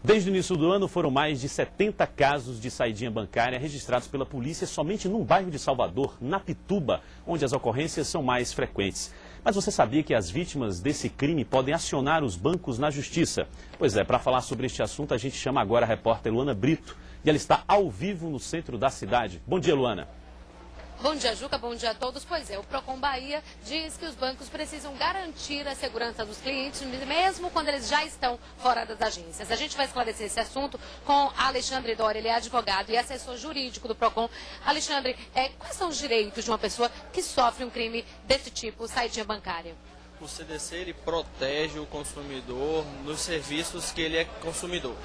Desde o início do ano, foram mais de 70 casos de saidinha bancária registrados pela polícia somente num bairro de Salvador, na Pituba, onde as ocorrências são mais frequentes. Mas você sabia que as vítimas desse crime podem acionar os bancos na justiça? Pois é, para falar sobre este assunto, a gente chama agora a repórter Luana Brito, e ela está ao vivo no centro da cidade. Bom dia, Luana. Bom dia, Juca. Bom dia a todos. Pois é, o Procon Bahia diz que os bancos precisam garantir a segurança dos clientes, mesmo quando eles já estão fora das agências. A gente vai esclarecer esse assunto com Alexandre Doria, ele é advogado e assessor jurídico do Procon. Alexandre, quais são os direitos de uma pessoa que sofre um crime desse tipo, saidinha bancária? O CDC ele protege o consumidor nos serviços que ele é consumidor.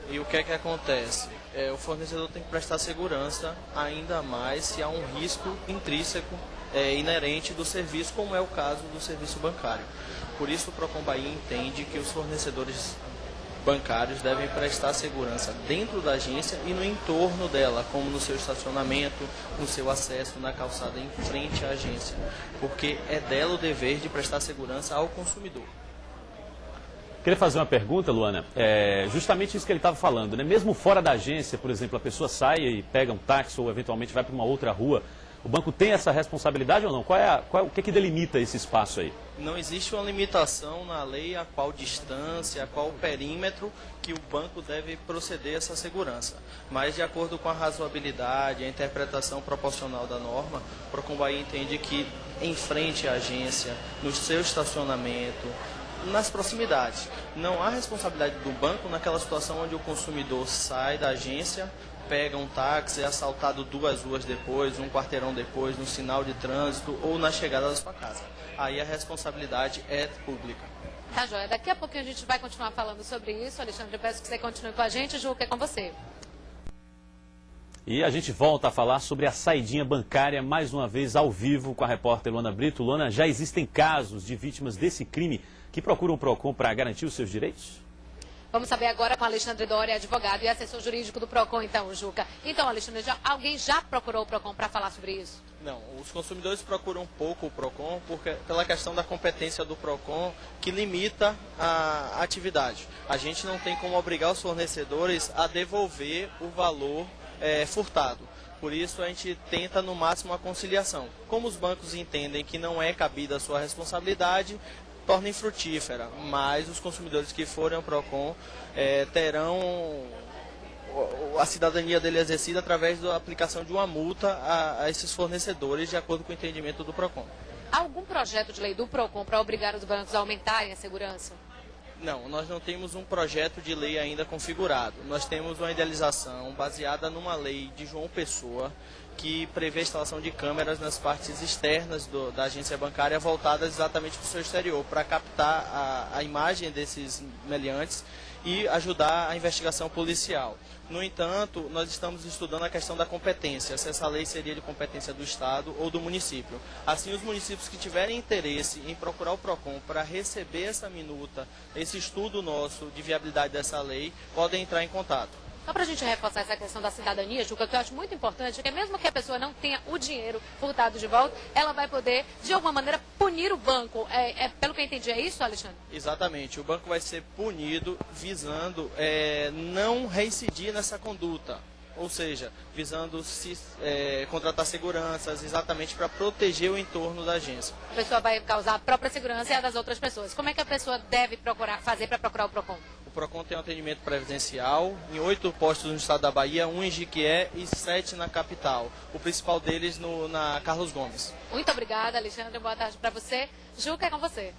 E o que é que acontece? O fornecedor tem que prestar segurança, ainda mais se há um risco intrínseco inerente do serviço, como é o caso do serviço bancário. Por isso o Procon Bahia entende que os fornecedores bancários devem prestar segurança dentro da agência e no entorno dela, como no seu estacionamento, no seu acesso na calçada em frente à agência, porque é dela o dever de prestar segurança ao consumidor. Queria fazer uma pergunta, Luana, justamente isso que ele estava falando, né? Mesmo fora da agência, por exemplo, a pessoa sai e pega um táxi ou eventualmente vai para uma outra rua, o banco tem essa responsabilidade ou não? O que delimita esse espaço aí? Não existe uma limitação na lei a qual distância, a qual perímetro que o banco deve proceder essa segurança. Mas de acordo com a razoabilidade, a interpretação proporcional da norma, o Procon Bahia entende que em frente à agência, no seu estacionamento, nas proximidades. Não há responsabilidade do banco naquela situação onde o consumidor sai da agência, pega um táxi, é assaltado 2 ruas depois, um quarteirão depois, no sinal de trânsito ou na chegada da sua casa. Aí a responsabilidade é pública. Tá, joia. Daqui a pouquinho a gente vai continuar falando sobre isso. Alexandre, eu peço que você continue com a gente. Juca, é com você. E a gente volta a falar sobre a saidinha bancária, mais uma vez ao vivo com a repórter Luana Brito. Luana, já existem casos de vítimas desse crime que procuram o Procon para garantir os seus direitos? Vamos saber agora com Alexandre Doria, advogado e assessor jurídico do Procon, então, Juca. Então, Alexandre, alguém já procurou o Procon para falar sobre isso? Não, os consumidores procuram pouco o Procon pela questão da competência do Procon que limita a atividade. A gente não tem como obrigar os fornecedores a devolver o valor furtado. Por isso a gente tenta no máximo a conciliação. Como os bancos entendem que não é cabida a sua responsabilidade, torna infrutífera, mas os consumidores que forem ao Procon terão a cidadania dele exercida através da aplicação de uma multa a esses fornecedores, de acordo com o entendimento do Procon. Há algum projeto de lei do Procon para obrigar os bancos a aumentarem a segurança? Não, nós não temos um projeto de lei ainda configurado. Nós temos uma idealização baseada numa lei de João Pessoa que prevê a instalação de câmeras nas partes externas da agência bancária voltadas exatamente para o seu exterior, para captar a imagem desses meliantes e ajudar a investigação policial. No entanto, nós estamos estudando a questão da competência, se essa lei seria de competência do Estado ou do município. Assim, os municípios que tiverem interesse em procurar o Procon para receber essa minuta, esse estudo nosso de viabilidade dessa lei, podem entrar em contato. Só para a gente reforçar essa questão da cidadania, Juca, que eu acho muito importante, é que mesmo que a pessoa não tenha o dinheiro furtado de volta, ela vai poder, de alguma maneira, punir o banco. Pelo que eu entendi, é isso, Alexandre? Exatamente. O banco vai ser punido visando não reincidir nessa conduta. Ou seja, visando contratar seguranças exatamente para proteger o entorno da agência. A pessoa vai causar a própria segurança e a das outras pessoas. Como é que a pessoa deve fazer para procurar o Procon? O Procon tem um atendimento previdencial em 8 postos no estado da Bahia, 1 em Jequié e 7 na capital. O principal deles na Carlos Gomes. Muito obrigada, Alexandre. Boa tarde para você. Juca, é com você.